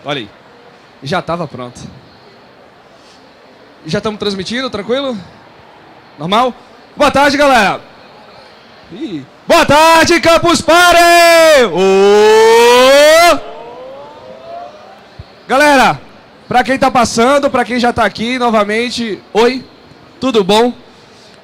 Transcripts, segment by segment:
Olha aí. Já estava pronto. Já estamos transmitindo, tranquilo? Normal? Boa tarde, galera. Ih. Boa tarde, Campus Party! Ô! Galera, para quem está passando, para quem já está aqui novamente, oi, tudo bom?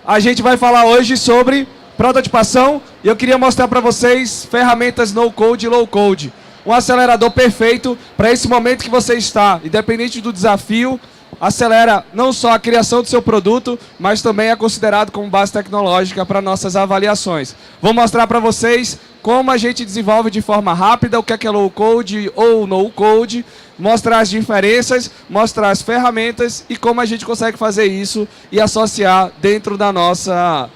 A gente vai falar hoje sobre prototipação e eu queria mostrar para vocês ferramentas no-code e low-code. Um acelerador perfeito para esse momento que você está, independente do desafio, acelera não só a criação do seu produto, mas também é considerado como base tecnológica para nossas avaliações. Vou mostrar para vocês como a gente desenvolve de forma rápida o que é low-code ou no-code, mostrar as diferenças, mostrar as ferramentas e como a gente consegue fazer isso e associar dentro da nossa...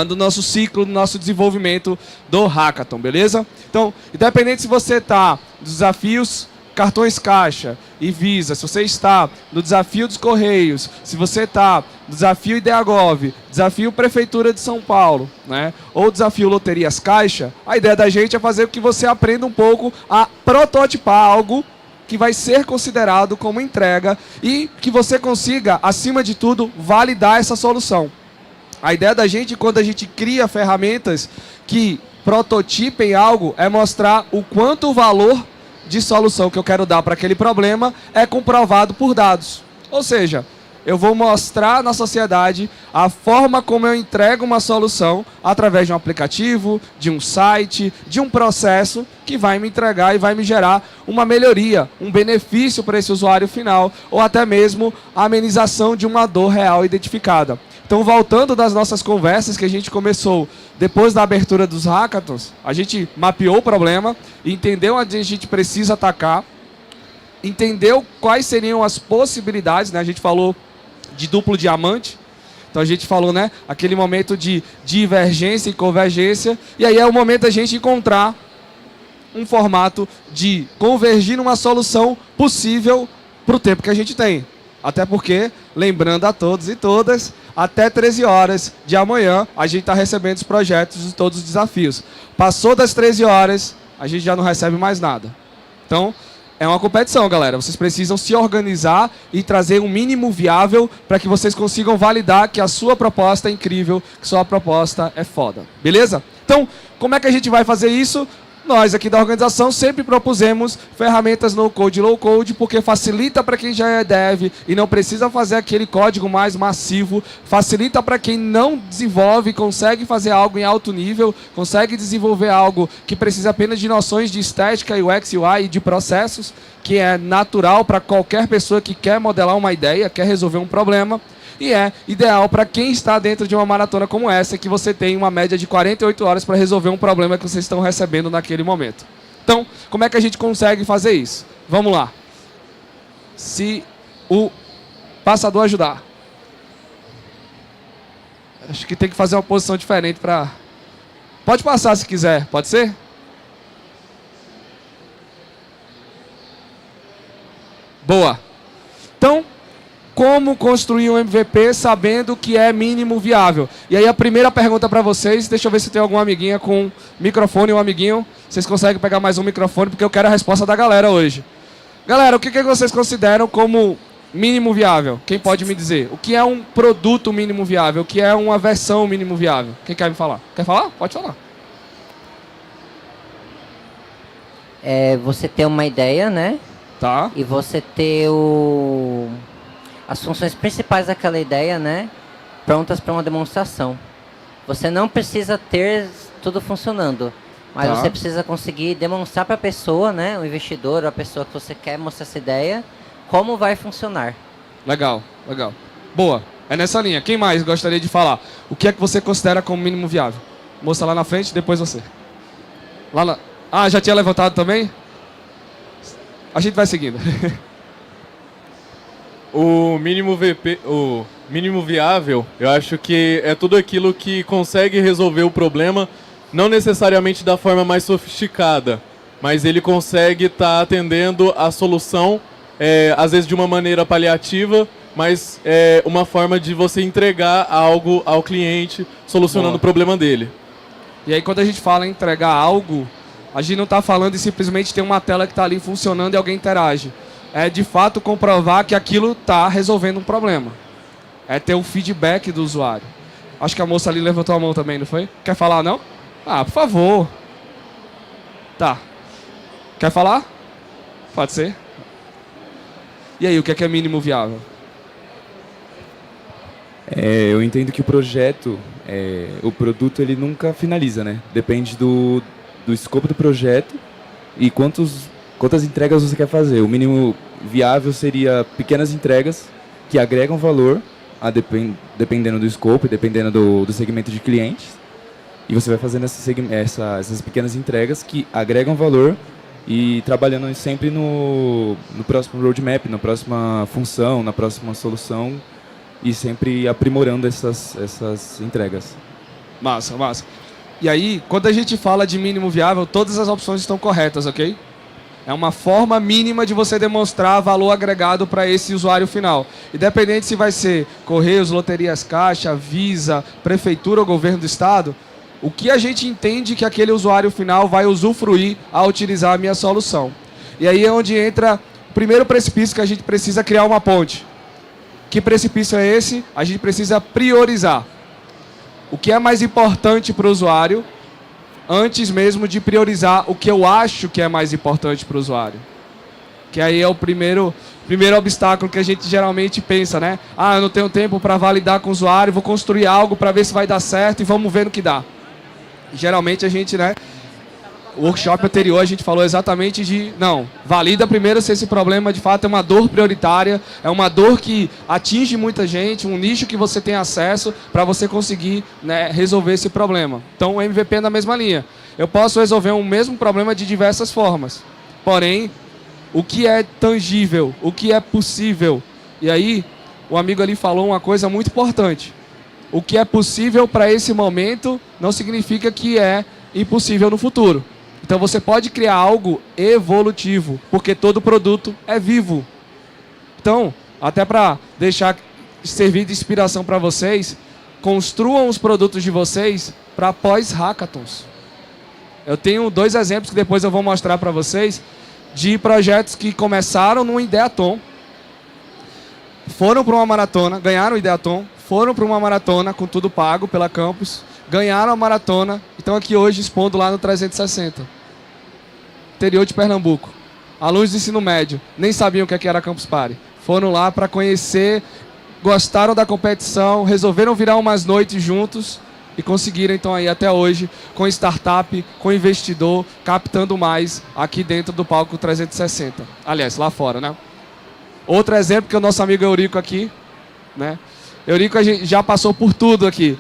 do nosso ciclo, do nosso desenvolvimento do Hackathon, beleza? Então, independente se você está nos desafios cartões caixa e Visa, se você está no desafio dos Correios, se você está no desafio Ideagov, desafio Prefeitura de São Paulo, né? Ou desafio Loterias Caixa, a ideia da gente é fazer com que você aprenda um pouco a prototipar algo que vai ser considerado como entrega e que você consiga, acima de tudo, validar essa solução. A ideia da gente, quando a gente cria ferramentas que prototipem algo, é mostrar o quanto o valor de solução que eu quero dar para aquele problema é comprovado por dados. Ou seja, eu vou mostrar na sociedade a forma como eu entrego uma solução através de um aplicativo, de um site, de um processo que vai me entregar e vai me gerar uma melhoria, um benefício para esse usuário final ou até mesmo a amenização de uma dor real identificada. Então, voltando das nossas conversas que a gente começou depois da abertura dos hackathons, a gente mapeou o problema, entendeu onde a gente precisa atacar, entendeu quais seriam as possibilidades, né? A gente falou de duplo diamante, então a gente falou, né, aquele momento de divergência e convergência, e aí é o momento da gente encontrar um formato de convergir numa solução possível para o tempo que a gente tem. Até porque, lembrando a todos e todas, até 13 horas de amanhã a gente está recebendo os projetos de todos os desafios. Passou das 13 horas, a gente já não recebe mais nada. Então, é uma competição, galera. Vocês precisam se organizar e trazer um mínimo viável para que vocês consigam validar que a sua proposta é incrível, que sua proposta é foda. Beleza? Então, como é que a gente vai fazer isso? Nós aqui da organização sempre propusemos ferramentas no-code e low-code porque facilita para quem já é dev e não precisa fazer aquele código mais massivo, facilita para quem não desenvolve, consegue fazer algo em alto nível, consegue desenvolver algo que precisa apenas de noções de estética, UX, UI e de processos, que é natural para qualquer pessoa que quer modelar uma ideia, quer resolver um problema. E é ideal para quem está dentro de uma maratona como essa, que você tem uma média de 48 horas para resolver um problema que vocês estão recebendo naquele momento. Então, como é que a gente consegue fazer isso? Vamos lá. Se o passador ajudar. Acho que tem que fazer uma posição diferente para... Pode passar se quiser, pode ser? Boa. Então... Como construir um MVP sabendo que é mínimo viável? E aí a primeira pergunta para vocês, deixa eu ver se tem alguma amiguinha com microfone ou um amiguinho. Vocês conseguem pegar mais um microfone, porque eu quero a resposta da galera hoje. Galera, o que vocês consideram como mínimo viável? Quem pode me dizer? O que é um produto mínimo viável? O que é uma versão mínimo viável? Quem quer me falar? Quer falar? Pode falar. É você ter uma ideia, né? Tá. E você ter as funções principais daquela ideia, né, prontas para uma demonstração. Você não precisa ter tudo funcionando, mas você precisa conseguir demonstrar para a pessoa, né, o investidor ou a pessoa que você quer mostrar essa ideia, como vai funcionar. Legal, legal. Boa, é nessa linha. Quem mais gostaria de falar? O que é que você considera como mínimo viável? Moça lá na frente, depois você. Lá na... Ah, já tinha levantado também? A gente vai seguindo. O mínimo viável, eu acho que é tudo aquilo que consegue resolver o problema, não necessariamente da forma mais sofisticada, mas ele consegue estar atendendo a solução, às vezes de uma maneira paliativa, mas uma forma de você entregar algo ao cliente, solucionando o problema dele. E aí quando a gente fala em entregar algo, A gente não está falando de simplesmente ter uma tela que está ali funcionando e alguém interage. É de fato comprovar que aquilo está resolvendo um problema. É ter o feedback do usuário. Acho que a moça ali levantou a mão também, não foi? Quer falar, não? Ah, por favor. Tá. Quer falar? Pode ser. E aí, o que é mínimo viável? Eu entendo que o projeto, o produto, ele nunca finaliza, né? Depende do escopo do projeto e quantas entregas você quer fazer. O mínimo viável seria pequenas entregas que agregam valor, dependendo do escopo, dependendo do segmento de clientes. E você vai fazendo essas pequenas entregas que agregam valor e trabalhando sempre no próximo roadmap, na próxima função, na próxima solução e sempre aprimorando essas entregas. Massa, massa. E aí, quando a gente fala de mínimo viável, todas as opções estão corretas, ok? É uma forma mínima de você demonstrar valor agregado para esse usuário final. Independente se vai ser Correios, Loterias Caixa, Visa, Prefeitura ou Governo do Estado, o que a gente entende que aquele usuário final vai usufruir ao utilizar a minha solução. E aí é onde entra o primeiro precipício que a gente precisa criar uma ponte. Que precipício é esse? A gente precisa priorizar. O que é mais importante para o usuário antes mesmo de priorizar o que eu acho que é mais importante para o usuário. Que aí é o primeiro obstáculo que a gente geralmente pensa, né? Ah, eu não tenho tempo para validar com o usuário, vou construir algo para ver se vai dar certo e vamos ver no que dá. Geralmente a gente, né? O workshop anterior a gente falou exatamente de, não, valida primeiro se esse problema de fato é uma dor prioritária, é uma dor que atinge muita gente, um nicho que você tem acesso para você conseguir, né, resolver esse problema. Então o MVP é na mesma linha. Eu posso resolver um mesmo problema de diversas formas, porém, o que é tangível, o que é possível. E aí, o amigo ali falou uma coisa muito importante. O que é possível para esse momento não significa que é impossível no futuro. Então você pode criar algo evolutivo, porque todo produto é vivo. Então, até para servir de inspiração para vocês, construam os produtos de vocês para pós-hackathons. Eu tenho 2 exemplos que depois eu vou mostrar para vocês, de projetos que começaram no Ideathon, foram para uma maratona, ganharam o Ideathon, foram para uma maratona com tudo pago pela Campus, ganharam a maratona e estão aqui hoje expondo lá no 360. Interior de Pernambuco. Alunos de ensino médio, nem sabiam o que era Campus Party. Foram lá para conhecer, gostaram da competição, resolveram virar umas noites juntos e conseguiram então aí até hoje, com startup, com investidor, captando mais aqui dentro do palco 360. Aliás, lá fora, né? Outro exemplo que é o nosso amigo Eurico aqui, né? Eurico a gente já passou por tudo aqui.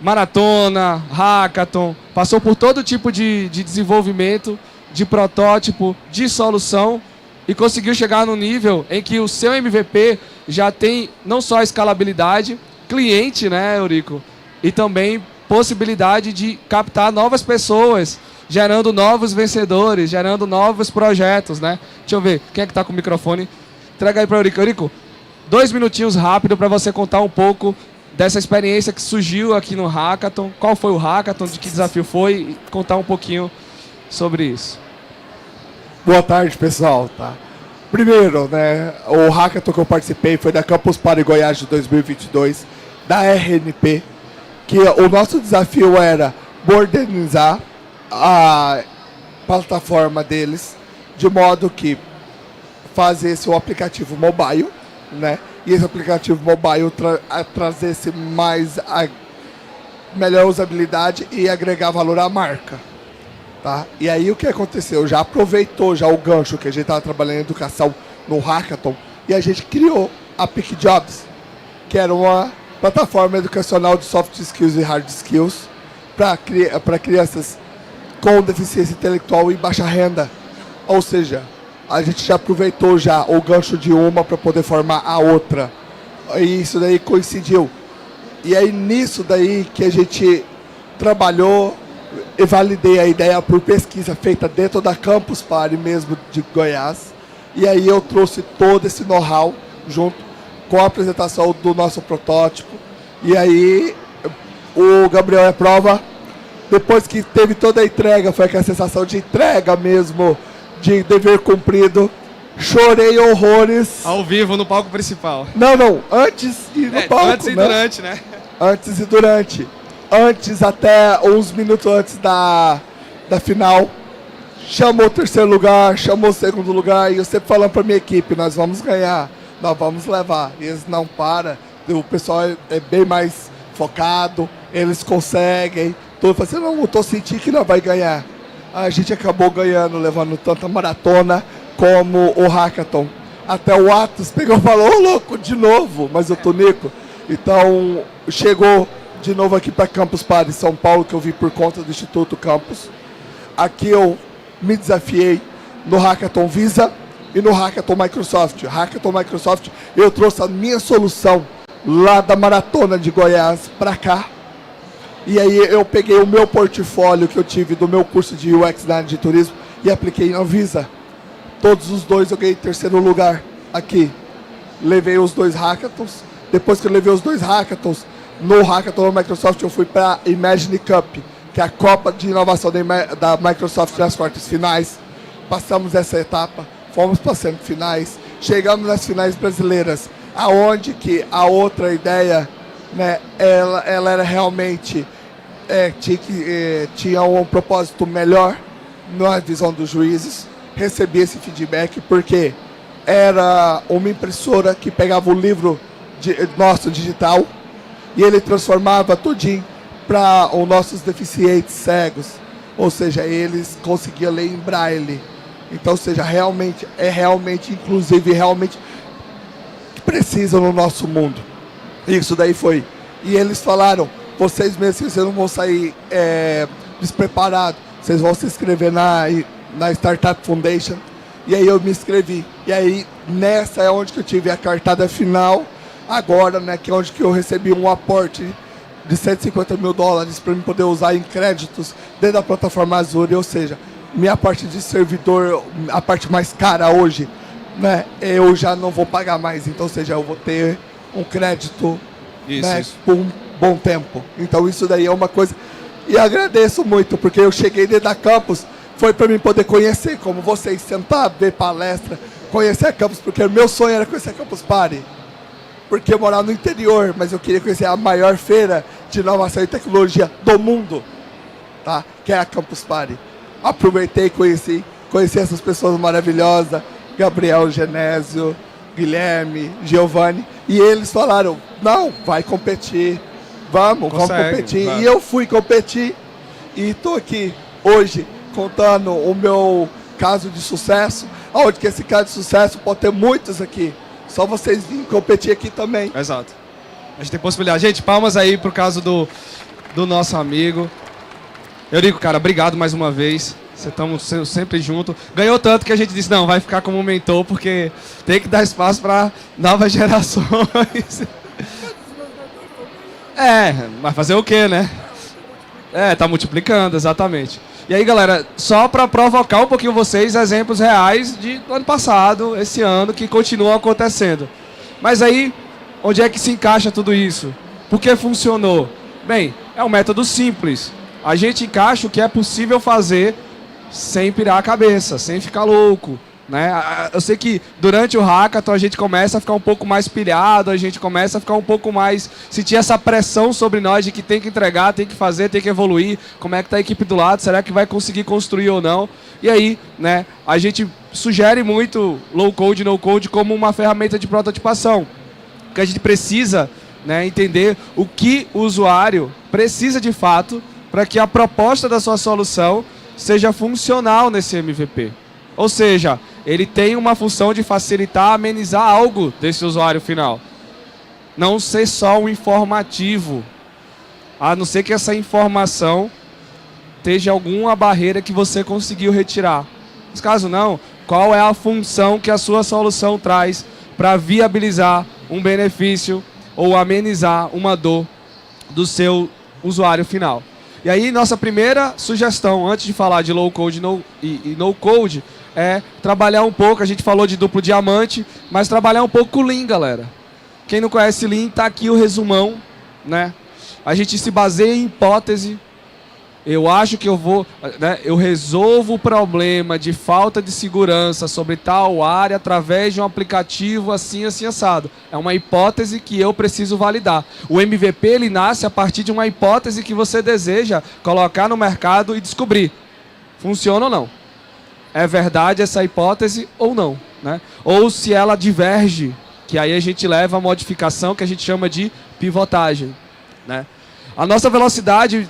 Maratona, hackathon, passou por todo tipo de desenvolvimento, de protótipo, de solução e conseguiu chegar no nível em que o seu MVP já tem não só a escalabilidade, cliente, né, Eurico, e também possibilidade de captar novas pessoas, gerando novos vencedores, gerando novos projetos, né? Deixa eu ver, quem é que está com o microfone? Entrega aí para o Eurico. Eurico, 2 minutinhos rápido para você contar um pouco dessa experiência que surgiu aqui no Hackathon. Qual foi o Hackathon, de que desafio foi e contar um pouquinho sobre isso. Boa tarde, pessoal. Tá? Primeiro, né, o Hackathon que eu participei foi da Campus Party Goiás de 2022, da RNP, que o nosso desafio era modernizar a plataforma deles, de modo que fazesse o aplicativo mobile, né, e esse aplicativo mobile trazesse mais melhor usabilidade e agregar valor à marca. Tá? E aí o que aconteceu? Já aproveitou já o gancho que a gente estava trabalhando em educação no Hackathon e a gente criou a Pick Jobs, que era uma plataforma educacional de soft skills e hard skills para crianças com deficiência intelectual e baixa renda. Ou seja, a gente já aproveitou já o gancho de uma para poder formar a outra. E isso daí coincidiu. E aí nisso daí que a gente trabalhou e validei a ideia por pesquisa feita dentro da Campus Party mesmo de Goiás. E aí eu trouxe todo esse know-how junto com a apresentação do nosso protótipo. E aí o Gabriel é prova. Depois que teve toda a entrega, foi aquela sensação de entrega mesmo, de dever cumprido. Chorei horrores. Ao vivo, no palco principal. Não, antes e no palco, antes e né? durante, né? Antes e durante. Antes, até uns minutos antes da final. Chamou o terceiro lugar, chamou o segundo lugar. E eu sempre falando pra minha equipe, nós vamos ganhar, nós vamos levar. E eles não param. O pessoal é bem mais focado, eles conseguem. Tô fazendo, não, eu tô sentindo que não vai ganhar. A gente acabou ganhando, levando tanto a maratona como o hackathon. Até o Atos pegou e falou, ô louco, de novo, mas eu tô Nico. Então, chegou de novo aqui para Campus Party São Paulo, que eu vi por conta do Instituto Campus. Aqui eu me desafiei no Hackathon Visa e no Hackathon Microsoft. Hackathon Microsoft, eu trouxe a minha solução lá da Maratona de Goiás para cá. E aí eu peguei o meu portfólio que eu tive do meu curso de UX na área de turismo e apliquei na Visa. Todos os dois eu ganhei terceiro lugar aqui. Levei os 2 hackathons. Depois que eu levei os 2 hackathons, no Hackathon da Microsoft eu fui para a Imagine Cup, que é a Copa de Inovação da Microsoft nas quartas finais. Passamos essa etapa, fomos para as semifinais, chegamos nas finais brasileiras, aonde que a outra ideia, né, ela era realmente tinha um propósito melhor na visão dos juízes. Recebi esse feedback porque era uma impressora que pegava o livro nosso digital e ele transformava tudinho para os nossos deficientes cegos, ou seja, eles conseguiam ler em braille. Então, ou seja, realmente inclusive, realmente precisam no nosso mundo. Isso daí foi. E eles falaram, vocês mesmos, vocês não vão sair despreparados, vocês vão se inscrever na Startup Foundation. E aí eu me inscrevi. E aí, nessa é onde que eu tive a cartada final, agora, né, que é onde que eu recebi um aporte de $150 mil para eu poder usar em créditos dentro da plataforma Azure, ou seja, minha parte de servidor, a parte mais cara hoje, né, eu já não vou pagar mais, então, ou seja, eu vou ter um crédito, né, por um bom tempo. Então isso daí é uma coisa, e agradeço muito, porque eu cheguei dentro da Campus, foi para mim poder conhecer, como vocês, sentar, ver palestra, conhecer a Campus, porque o meu sonho era conhecer a Campus Party. Porque eu morava no interior, mas eu queria conhecer a maior feira de inovação e tecnologia do mundo, tá? Que é a Campus Party. Aproveitei e conheci essas pessoas maravilhosas, Gabriel, Genésio, Guilherme, Giovanni, e eles falaram, não, vai competir, vamos competir. Vai. E eu fui competir e estou aqui hoje contando o meu caso de sucesso, onde que esse caso de sucesso pode ter muitos aqui. Só vocês virem competir aqui também. Exato. A gente tem possibilidade. Gente, palmas aí pro caso do nosso amigo. Eurico, cara, obrigado mais uma vez. Estamos sempre juntos. Ganhou tanto que a gente disse, não, vai ficar como mentor, porque tem que dar espaço para novas gerações. Vai fazer o quê, né? Tá multiplicando, exatamente. E aí, galera, só para provocar um pouquinho vocês, exemplos reais do ano passado, esse ano, que continuam acontecendo. Mas aí, onde é que se encaixa tudo isso? Por que funcionou? Bem, é um método simples. A gente encaixa o que é possível fazer sem pirar a cabeça, sem ficar louco, né? Eu sei que durante o hackathon a gente começa a ficar um pouco mais pilhado, a gente começa a ficar um pouco mais... sentir essa pressão sobre nós de que tem que entregar, tem que fazer, tem que evoluir. Como é que tá a equipe do lado? Será que vai conseguir construir ou não? E aí, né, a gente sugere muito low code, no code como uma ferramenta de prototipação. Porque a gente precisa, né, entender o que o usuário precisa de fato para que a proposta da sua solução seja funcional nesse MVP. Ou seja, ele tem uma função de facilitar, amenizar algo desse usuário final. Não ser só um informativo. A não ser que essa informação esteja alguma barreira que você conseguiu retirar. Mas caso não, qual é a função que a sua solução traz para viabilizar um benefício ou amenizar uma dor do seu usuário final? E aí, nossa primeira sugestão, antes de falar de low code e no code, é trabalhar um pouco, a gente falou de duplo diamante, mas trabalhar um pouco com o Lean, galera. Quem não conhece Lean, tá aqui o resumão, né? A gente se baseia em hipótese. eu acho que eu vou, né, eu resolvo o problema de falta de segurança sobre tal área através de um aplicativo assim, assim, assado. É uma hipótese que eu preciso validar. O MVP, ele nasce a partir de uma hipótese que você deseja colocar no mercado e descobrir. Funciona ou não? É verdade essa hipótese ou não, né? Ou se ela diverge, que aí a gente leva a modificação que a gente chama de pivotagem, né? A nossa velocidade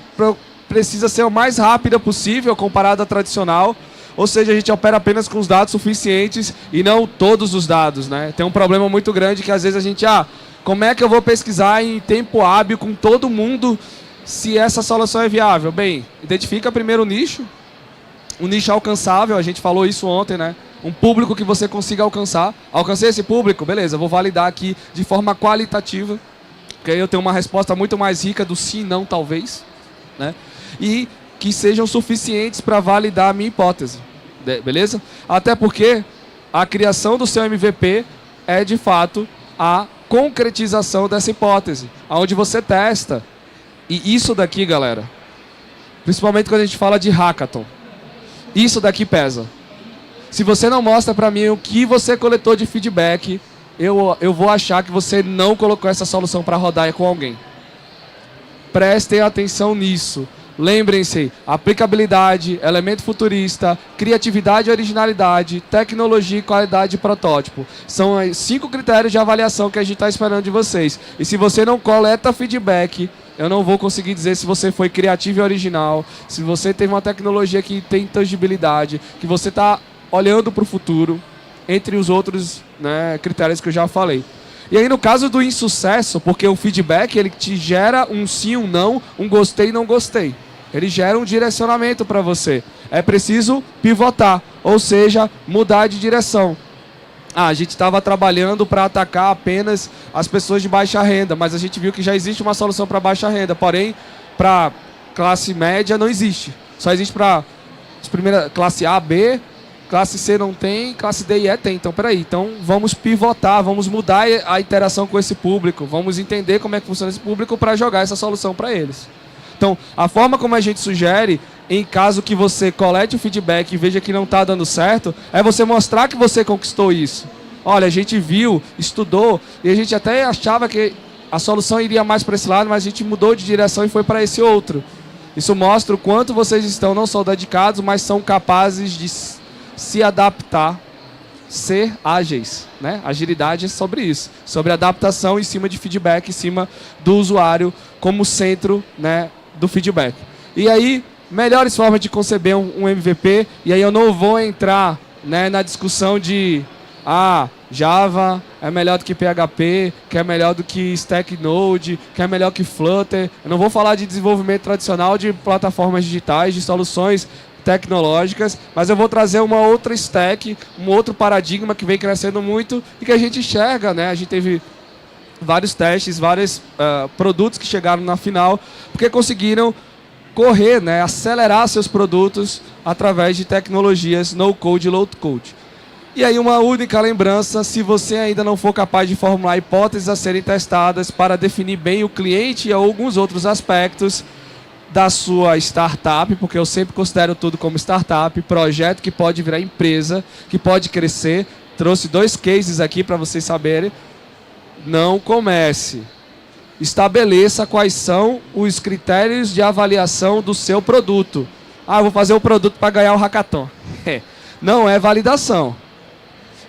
precisa ser o mais rápida possível comparada à tradicional, ou seja, a gente opera apenas com os dados suficientes e não todos os dados, né? Tem um problema muito grande que às vezes a gente, como é que eu vou pesquisar em tempo hábil com todo mundo se essa solução é viável? Bem, identifica primeiro o nicho, um nicho alcançável, a gente falou isso ontem, né? Um público que você consiga alcançar. Alcancei esse público? Beleza, vou validar aqui de forma qualitativa, porque aí eu tenho uma resposta muito mais rica do sim, não, talvez, né? E que sejam suficientes para validar a minha hipótese, beleza? Até porque a criação do seu MVP é, de fato, a concretização dessa hipótese, onde você testa. E isso daqui, galera, principalmente quando a gente fala de hackathon, isso daqui pesa. Se você não mostra para mim o que você coletou de feedback, eu vou achar que você não colocou essa solução para rodar com alguém. Prestem atenção nisso. Lembrem-se, aplicabilidade, elemento futurista, criatividade e originalidade, tecnologia e qualidade de protótipo. São os 5 critérios de avaliação que a gente está esperando de vocês. E se você não coleta feedback, eu não vou conseguir dizer se você foi criativo e original, se você teve uma tecnologia que tem tangibilidade, que você está olhando para o futuro, entre os outros, né, critérios que eu já falei. E aí no caso do insucesso, porque o feedback ele te gera um sim, um não, um gostei e não gostei. Ele gera um direcionamento para você. É preciso pivotar, ou seja, mudar de direção. A gente estava trabalhando para atacar apenas as pessoas de baixa renda, mas a gente viu que já existe uma solução para baixa renda, porém, para classe média não existe. Só existe para classe A, B, classe C não tem, classe D e E tem. Então, peraí, vamos pivotar, vamos mudar a interação com esse público, vamos entender como é que funciona esse público para jogar essa solução para eles. Então, a forma como a gente sugere, em caso que você colete o feedback e veja que não está dando certo, é você mostrar que você conquistou isso. Olha, a gente viu, estudou, e a gente até achava que a solução iria mais para esse lado, mas a gente mudou de direção e foi para esse outro. Isso mostra o quanto vocês estão não só dedicados, mas são capazes de se adaptar, ser ágeis, né? Agilidade é sobre isso, sobre adaptação em cima de feedback, em cima do usuário como centro, né, do feedback. E aí, melhores formas de conceber um MVP, e aí eu não vou entrar, né, na discussão de Java é melhor do que PHP, que é melhor do que Stack Node, que é melhor que Flutter. Eu não vou falar de desenvolvimento tradicional de plataformas digitais, de soluções tecnológicas, mas eu vou trazer uma outra stack, um outro paradigma que vem crescendo muito e que a gente enxerga, né? A gente teve vários testes, vários produtos que chegaram na final, porque conseguiram correr, né? Acelerar seus produtos através de tecnologias no-code e low-code. E aí uma única lembrança, se você ainda não for capaz de formular hipóteses a serem testadas para definir bem o cliente e alguns outros aspectos da sua startup, porque eu sempre considero tudo como startup, projeto que pode virar empresa, que pode crescer. Trouxe 2 cases aqui para vocês saberem. Não comece. Estabeleça quais são os critérios de avaliação do seu produto. Eu vou fazer o produto para ganhar o hackathon. Não é validação.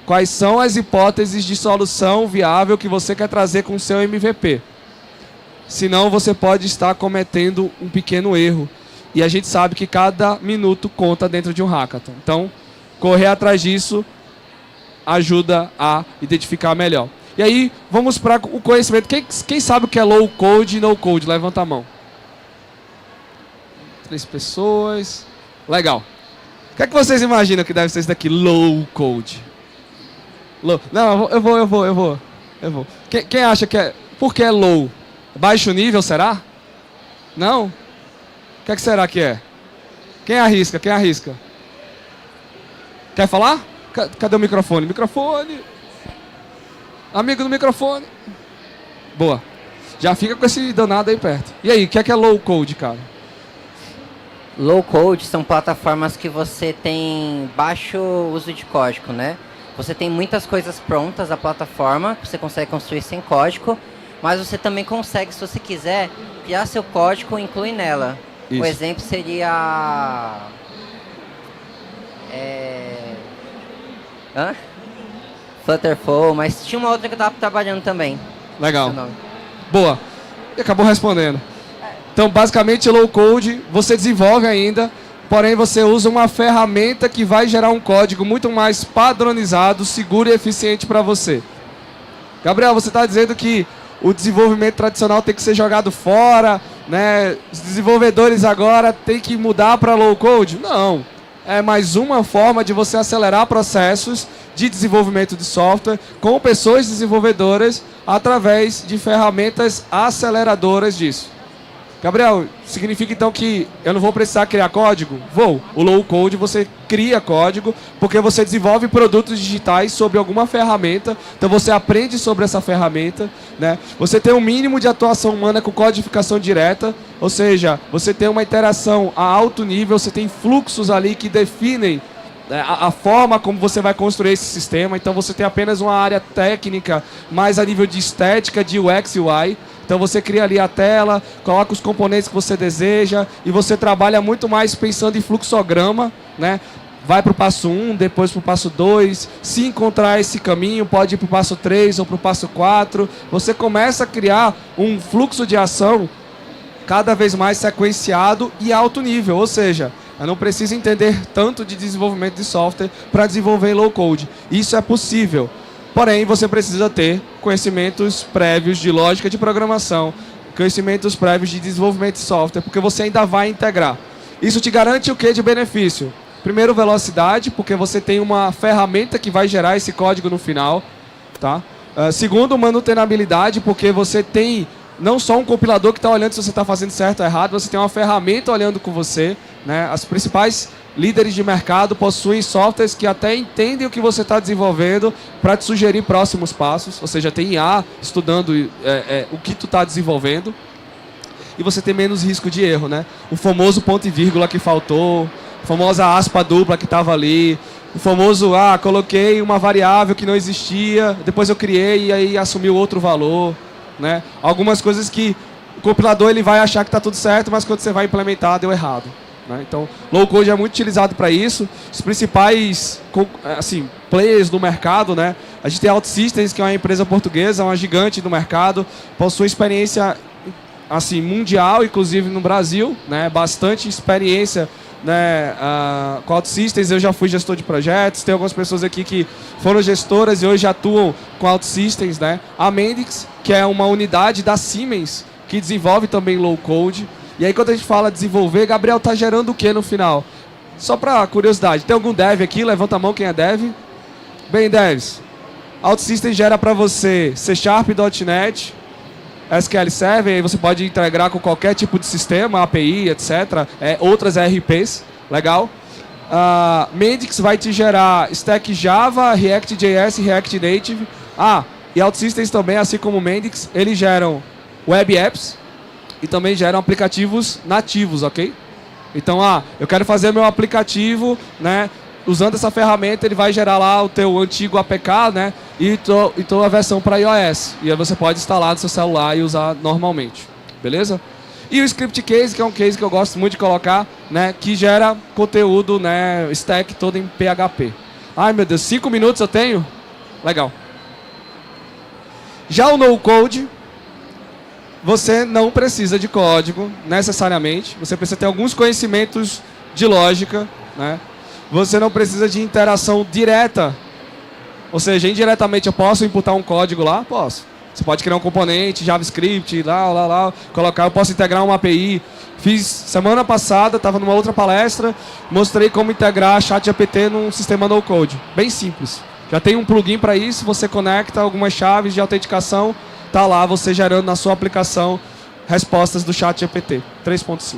Quais são as hipóteses de solução viável que você quer trazer com o seu MVP? Senão você pode estar cometendo um pequeno erro. E a gente sabe que cada minuto conta dentro de um hackathon. Então, correr atrás disso ajuda a identificar melhor. E aí, vamos para o conhecimento. Quem sabe o que é low code e no code? Levanta a mão. 3 pessoas. Legal. O que é que vocês imaginam que deve ser isso daqui? Low code. Não, eu vou. Quem acha que é... Por que é low? Baixo nível, será? Não? O que é que será que é? Quem arrisca? Quer falar? Cadê o microfone? Microfone. Amigo do microfone. Boa. Já fica com esse danado aí perto. E aí, o que é low code, cara? Low code são plataformas que você tem baixo uso de código, né? Você tem muitas coisas prontas da plataforma, que você consegue construir sem código, mas você também consegue, se você quiser, criar seu código e incluir nela. Isso. O exemplo seria... Flutterflow, mas tinha uma outra que eu estava trabalhando também. Legal. Esse é o nome. Boa. E acabou respondendo. Então, basicamente, low code, você desenvolve ainda, porém você usa uma ferramenta que vai gerar um código muito mais padronizado, seguro e eficiente para você. Gabriel, você está dizendo que o desenvolvimento tradicional tem que ser jogado fora, né? Os desenvolvedores agora têm que mudar para low code? Não. É mais uma forma de você acelerar processos de desenvolvimento de software com pessoas desenvolvedoras através de ferramentas aceleradoras disso. Gabriel, significa então que eu não vou precisar criar código? Vou. O low code você cria código porque você desenvolve produtos digitais sobre alguma ferramenta, então você aprende sobre essa ferramenta, né? Você tem um mínimo de atuação humana com codificação direta, ou seja, você tem uma interação a alto nível, você tem fluxos ali que definem a forma como você vai construir esse sistema, então você tem apenas uma área técnica, mais a nível de estética, de UX e UI. Então você cria ali a tela, coloca os componentes que você deseja e você trabalha muito mais pensando em fluxograma, né? Vai para o passo 1, depois para o passo 2, se encontrar esse caminho, pode ir para o passo 3 ou para o passo 4. Você começa a criar um fluxo de ação cada vez mais sequenciado e alto nível, ou seja, eu não preciso entender tanto de desenvolvimento de software para desenvolver low code. Isso é possível. Porém, você precisa ter conhecimentos prévios de lógica de programação, conhecimentos prévios de desenvolvimento de software, porque você ainda vai integrar. Isso te garante o que de benefício? Primeiro, velocidade, porque você tem uma ferramenta que vai gerar esse código no final. Tá? Segundo, manutenabilidade, porque você tem não só um compilador que está olhando se você está fazendo certo ou errado, você tem uma ferramenta olhando com você, né? As principais líderes de mercado possuem softwares que até entendem o que você está desenvolvendo para te sugerir próximos passos, ou seja, tem IA estudando o que tu está desenvolvendo e você tem menos risco de erro, né? O famoso ponto e vírgula que faltou, a famosa aspa dupla que estava ali, o famoso, coloquei uma variável que não existia, depois eu criei e aí assumiu outro valor, né? Algumas coisas que o compilador ele vai achar que está tudo certo, mas quando você vai implementar deu errado. Então, low code é muito utilizado para isso. Os principais players do mercado, né? A gente tem a OutSystems, que é uma empresa portuguesa, uma gigante do mercado, possui experiência mundial, inclusive no Brasil, né? Bastante experiência, né? Com a OutSystems. Eu já fui gestor de projetos, tem algumas pessoas aqui que foram gestoras e hoje atuam com a OutSystems, né? A Mendix, que é uma unidade da Siemens, que desenvolve também low code. E aí quando a gente fala desenvolver, Gabriel, está gerando o que no final? Só para curiosidade, tem algum dev aqui? Levanta a mão quem é dev. Bem, devs, OutSystems gera para você C#, .NET, SQL Server, aí você pode integrar com qualquer tipo de sistema, API, etc. Outras ERPs, legal. Mendix vai te gerar Stack Java, React.js, React Native. E OutSystems também, assim como Mendix, eles geram Web Apps, e também geram aplicativos nativos, ok? Então, eu quero fazer meu aplicativo, né? Usando essa ferramenta, ele vai gerar lá o teu antigo APK, né? E tua versão para iOS. E aí você pode instalar no seu celular e usar normalmente, beleza? E o Script Case, que é um case que eu gosto muito de colocar, né? Que gera conteúdo, né? Stack todo em PHP. Ai, meu Deus, 5 minutos eu tenho? Legal. Já o No Code, você não precisa de código, necessariamente. Você precisa ter alguns conhecimentos de lógica, né? Você não precisa de interação direta. Ou seja, indiretamente eu posso imputar um código lá? Posso. Você pode criar um componente, JavaScript, colocar, eu posso integrar uma API. Fiz semana passada, estava numa outra palestra, mostrei como integrar ChatGPT num sistema no code. Bem simples. Já tem um plugin para isso, você conecta algumas chaves de autenticação, tá lá você gerando na sua aplicação respostas do ChatGPT 3.5.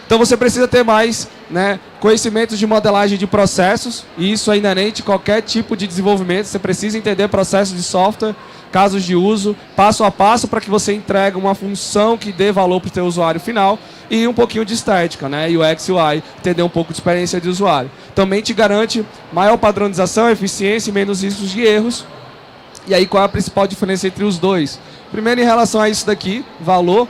Então você precisa ter mais né, conhecimentos de modelagem de processos, e isso é inerente a qualquer tipo de desenvolvimento. Você precisa entender processos de software, casos de uso, passo a passo para que você entregue uma função que dê valor para o seu usuário final, e um pouquinho de estética, né, UX, UI, entender um pouco de experiência de usuário. Também te garante maior padronização, eficiência e menos riscos de erros. E aí qual é a principal diferença entre os dois? Primeiro, em relação a isso daqui, valor.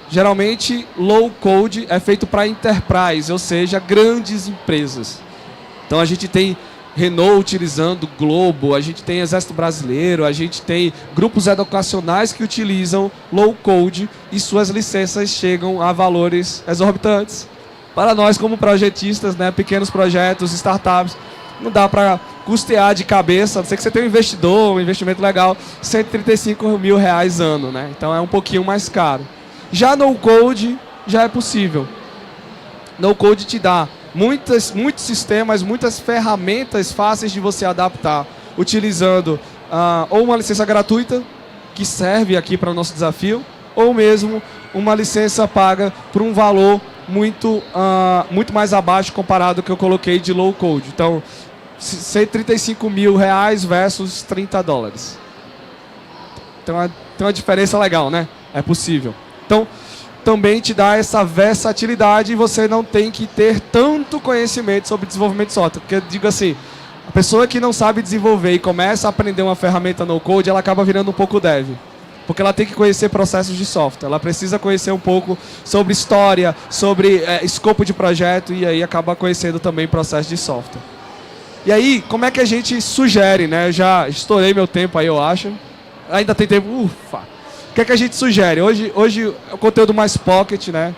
Geralmente, low code é feito para enterprise, ou seja, grandes empresas. Então a gente tem Renault utilizando Globo, a gente tem Exército Brasileiro, a gente tem grupos educacionais que utilizam low code e suas licenças chegam a valores exorbitantes. Para nós como projetistas, né, pequenos projetos, startups, não dá para custear de cabeça, a não ser que você tenha um investimento legal, R$135 mil ano, né? Então é um pouquinho mais caro. Já no code, já é possível. No code te dá muitos sistemas, muitas ferramentas fáceis de você adaptar, utilizando ou uma licença gratuita, que serve aqui para o nosso desafio, ou mesmo uma licença paga por um valor muito mais abaixo comparado ao que eu coloquei de low code. Então, R$135 mil versus $30. Então, tem uma diferença legal, né? É possível. Então, também te dá essa versatilidade e você não tem que ter tanto conhecimento sobre desenvolvimento de software. Porque, digo assim, a pessoa que não sabe desenvolver e começa a aprender uma ferramenta no code, ela acaba virando um pouco dev. Porque ela tem que conhecer processos de software. Ela precisa conhecer um pouco sobre história, sobre escopo de projeto, e aí acaba conhecendo também processo de software. E aí, como é que a gente sugere, né? Eu já estourei meu tempo aí, eu acho. Ainda tem tempo. Ufa! O que é que a gente sugere? Hoje é o conteúdo mais pocket, né?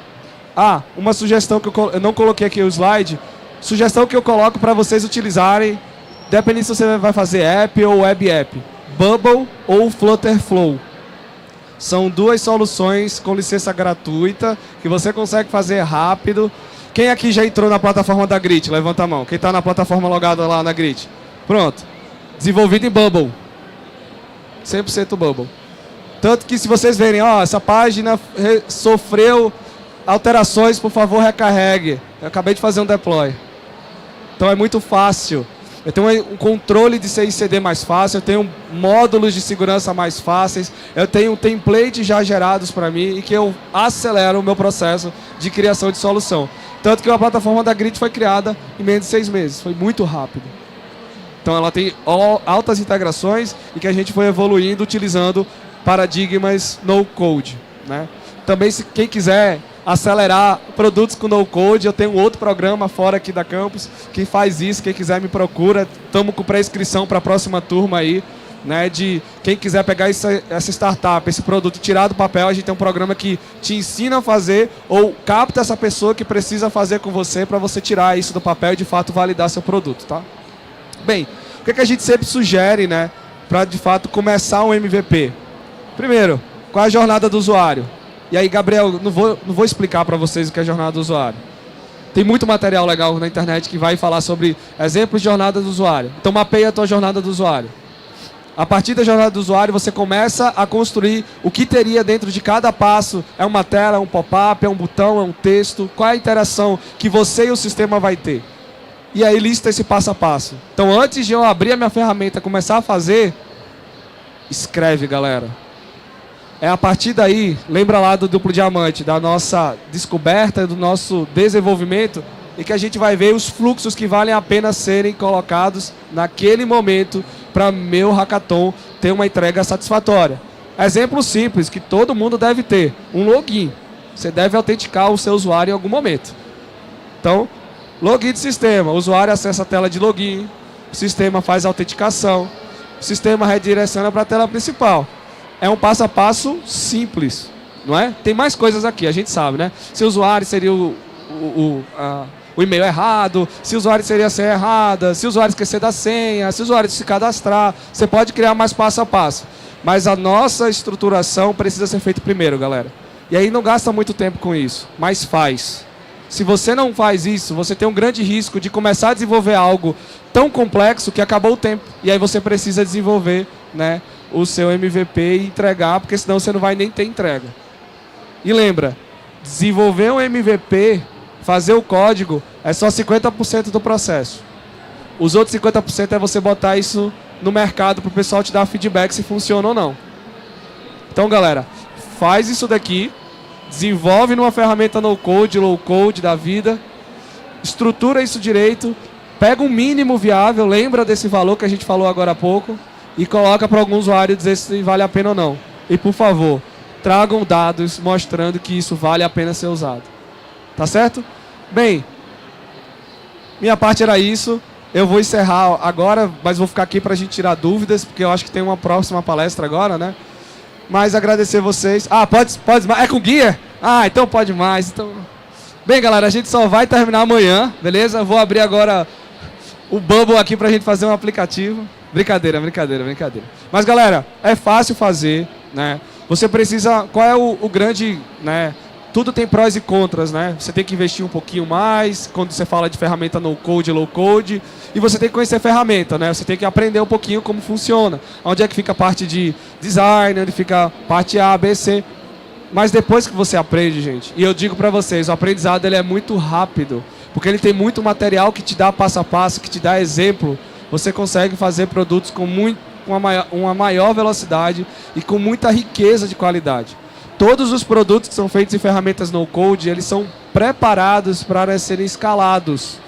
Uma sugestão que eu não coloquei aqui o slide. Sugestão que eu coloco para vocês utilizarem, dependendo se você vai fazer app ou web app. Bubble ou Flutterflow. São duas soluções com licença gratuita, que você consegue fazer rápido. Quem aqui já entrou na plataforma da Grit? Levanta a mão. Quem está na plataforma logada lá na Grit? Pronto. Desenvolvido em Bubble. 100% Bubble. Tanto que se vocês verem, essa página sofreu alterações, por favor, recarregue. Eu acabei de fazer um deploy. Então é muito fácil. Eu tenho um controle de CI/CD mais fácil, eu tenho módulos de segurança mais fáceis, eu tenho templates já gerados para mim e que eu acelero o meu processo de criação de solução. Tanto que a plataforma da Grit foi criada em menos de 6 meses. Foi muito rápido. Então ela tem altas integrações e que a gente foi evoluindo utilizando paradigmas no-code, né? Também, se quem quiser acelerar produtos com no-code, eu tenho um outro programa fora aqui da campus que faz isso. Quem quiser me procura. Estamos com pré-inscrição para a próxima turma aí, né? De quem quiser pegar essa startup, esse produto, tirar do papel, a gente tem um programa que te ensina a fazer ou capta essa pessoa que precisa fazer com você para você tirar isso do papel e de fato validar seu produto, tá? Bem, o que a gente sempre sugere, né? Para de fato começar um MVP. Primeiro, qual é a jornada do usuário? E aí, Gabriel, não vou explicar para vocês o que é a jornada do usuário. Tem muito material legal na internet que vai falar sobre exemplos de jornada do usuário. Então, mapeia a tua jornada do usuário. A partir da jornada do usuário, você começa a construir o que teria dentro de cada passo. É uma tela, é um pop-up, é um botão, é um texto. Qual é a interação que você e o sistema vai ter? E aí, lista esse passo a passo. Então, antes de eu abrir a minha ferramenta e começar a fazer, escreve, galera. É a partir daí, lembra lá do duplo diamante, da nossa descoberta, do nosso desenvolvimento, e que a gente vai ver os fluxos que valem a pena serem colocados naquele momento para meu hackathon ter uma entrega satisfatória. Exemplo simples, que todo mundo deve ter, um login. Você deve autenticar o seu usuário em algum momento. Então, login de sistema, o usuário acessa a tela de login, o sistema faz a autenticação, o sistema redireciona para a tela principal. É um passo a passo simples, não é? Tem mais coisas aqui, a gente sabe, né? Se o usuário seria o e-mail errado, se o usuário seria a senha errada, se o usuário esquecer da senha, se o usuário se cadastrar, você pode criar mais passo a passo. Mas a nossa estruturação precisa ser feita primeiro, galera. E aí não gasta muito tempo com isso, mas faz. Se você não faz isso, você tem um grande risco de começar a desenvolver algo tão complexo que acabou o tempo. E aí você precisa desenvolver, né, o seu MVP e entregar, porque senão você não vai nem ter entrega. E lembra, desenvolver um MVP fazer o código é só 50% do processo. Os outros 50% é você botar isso no mercado para o pessoal te dar feedback se funciona ou não. Então, galera, faz isso daqui, desenvolve numa ferramenta no-code, low-code da vida, estrutura isso direito, pega um mínimo viável, lembra desse valor que a gente falou agora há pouco, e coloca para algum usuário dizer se vale a pena ou não. E, por favor, tragam dados mostrando que isso vale a pena ser usado. Tá certo? Bem, minha parte era isso. Eu vou encerrar agora, mas vou ficar aqui para a gente tirar dúvidas, porque eu acho que tem uma próxima palestra agora, né? Mas agradecer vocês. Ah, pode mais. É com guia? Ah, então pode mais. Então... Bem, galera, a gente só vai terminar amanhã, beleza? Vou abrir agora o Bubble aqui pra gente fazer um aplicativo. Brincadeira. Mas, galera, é fácil fazer, né? Você precisa... Qual é o grande, né? Tudo tem prós e contras, né? Você tem que investir um pouquinho mais quando você fala de ferramenta no-code, low-code. E você tem que conhecer a ferramenta, né? Você tem que aprender um pouquinho como funciona. Onde é que fica a parte de design, onde fica a parte A, B, C. Mas depois que você aprende, gente, e eu digo pra vocês, o aprendizado ele é muito rápido. Porque ele tem muito material que te dá passo a passo, que te dá exemplo. Você consegue fazer produtos com uma maior velocidade e com muita riqueza de qualidade. Todos os produtos que são feitos em ferramentas no-code, eles são preparados para serem escalados.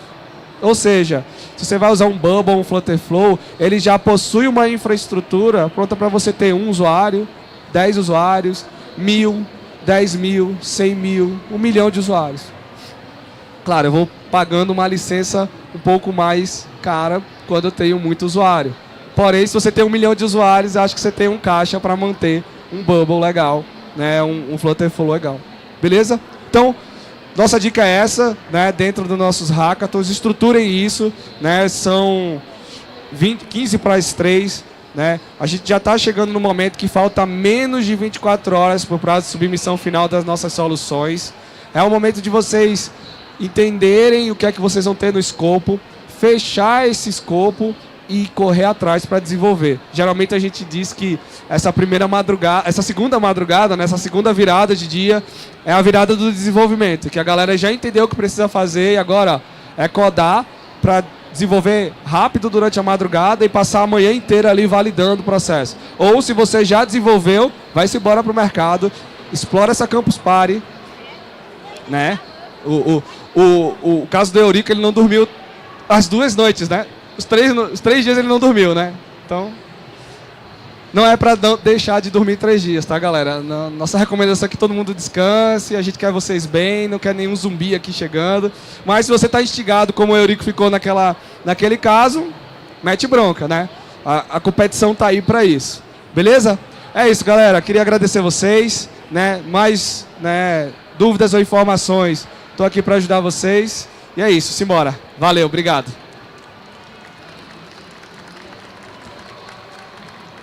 Ou seja, se você vai usar um Bubble ou um Flutterflow, ele já possui uma infraestrutura pronta para você ter 1 usuário, 10 usuários, 1000, 10.000, 100.000, 1 milhão de usuários. Claro, eu vou pagando uma licença um pouco mais cara quando eu tenho muito usuário. Porém, se você tem 1 milhão de usuários, acho que você tem um caixa para manter um Bubble legal, né, um Flutterflow legal. Beleza? Então, nossa dica é essa, né, dentro dos nossos hackathons, estruturem isso, né, são 15 para as 3, né, a gente já está chegando no momento que falta menos de 24 horas para o prazo de submissão final das nossas soluções. É o momento de vocês entenderem o que é que vocês vão ter no escopo, fechar esse escopo e correr atrás para desenvolver. Geralmente a gente diz que essa segunda madrugada, né, essa segunda virada de dia é a virada do desenvolvimento, que a galera já entendeu o que precisa fazer e agora é codar para desenvolver rápido durante a madrugada e passar a manhã inteira ali validando o processo. Ou se você já desenvolveu, vai-se embora para o mercado, explora essa Campus Party, né? O caso do Eurico, ele não dormiu as 2 noites, né? Os 3 dias ele não dormiu, né? Então, não é para deixar de dormir 3 dias, tá, galera? Nossa recomendação é que todo mundo descanse, a gente quer vocês bem, não quer nenhum zumbi aqui chegando. Mas se você está instigado, como o Eurico ficou naquele caso, mete bronca, né? A competição tá aí para isso. Beleza? É isso, galera. Queria agradecer vocês, né? Mais, né, dúvidas ou informações, estou aqui para ajudar vocês. E é isso, simbora. Valeu, obrigado.